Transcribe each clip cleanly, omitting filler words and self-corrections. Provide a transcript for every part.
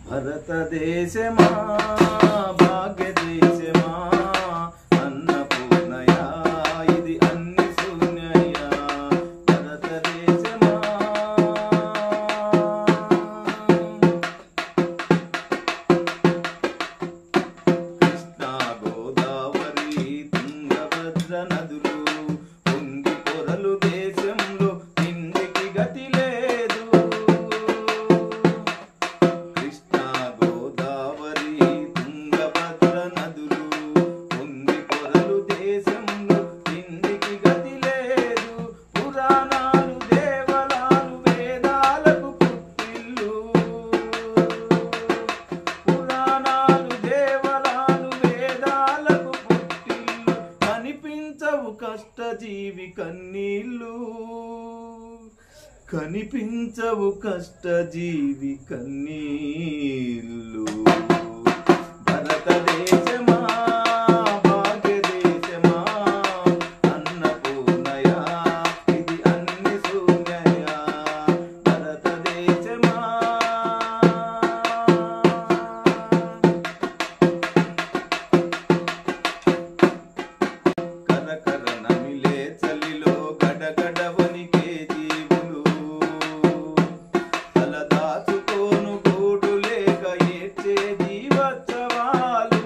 భరతదేశమా భాగ్యదేశమా అన్నపూర్ణయా ఇది అన్ని శూన్యయా భరతదేశమా కృష్ణా గోదావరి తుంగభద్ర నదులు పొంగి పొరలు దేశంలో తిండికి గతి లేదు కృష్ణా గోదావరి తుంగభద్ర నదులు పొంగి పొరలు దేశంలో తిండికి గతి లేదు పురాణాలు దేవలాలు వేదాలకు పుట్టిల్లు పురాణాలు దేవలాలు వేదాలకు పుట్టిల్లు కనిపించవు కష్టజీవి కన్నీళ్ళు కనిపించవు కష్టజీవి కన్నీళ్ళు భరతదేశమా భాగ్యదేశమా అన్నపూర్ణయా ఇది అన్ని శూన్యయా భరతదేశమా కరకర నమిలే చలిలో గడగడ వణికే జీవులు తలదాచుకోను గూడు లేక ఏడ్చే జీవోత్సవాలు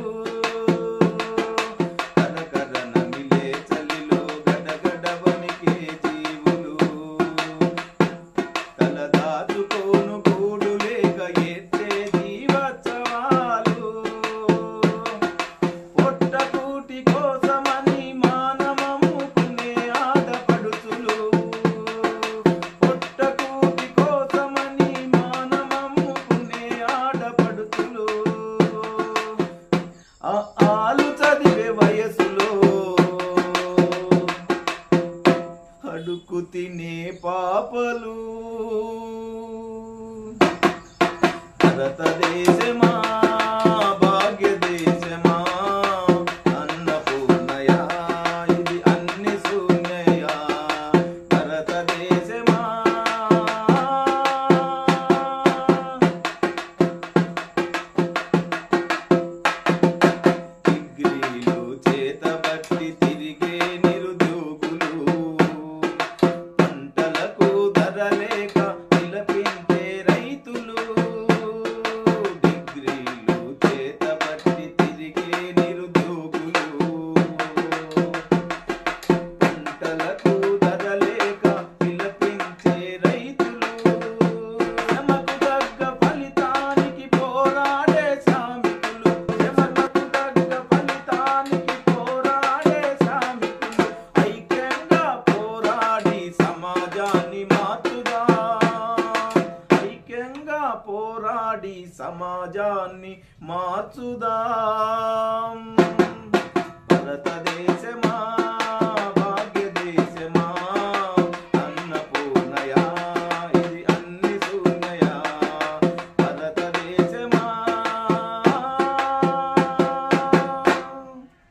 కరకర నమిలే చలిలో గడగడ వణికే జీవులు తలదాచుకోను గూడు లేక ఏడ్చే జీవోత్సవాలు పొట్టకూటి కోసమని మానమమ్ముకునే ఆడపడుచులు పొట్టకూటి కోసమని మానమమ్ముకునే ఆడపడుచులు ఆలు చదివే వయసులో అడుగు తినే పాపలు భరతదేశమా భాగ్యదేశమా అన్నపూర్ణయా ఇది అన్ని శూన్యయా భరతదేశమా డిగ్రీలు చేతబట్టి తిరిగే నిరుద్యోగులు పంటలకు ధర లేక నిలపించే రైతులు డిగ్రీలు చేతబట్టి తిరిగే నిరుద్యోగులు పంటలకు ధర లేక నిలపించే రైతులు శ్రమకు తగ్గ ఫలితానికి పోరాడే శ్రామికులు శ్రమకు తగ్గ ఫలితానికి పోరాడే శ్రామికులు ఐక్యంగా పోరాడి సమాజాన్ని మార్చుదాం ఐక్యంగా పోరాడి సమాజాన్ని మార్చుదాం భరతదేశ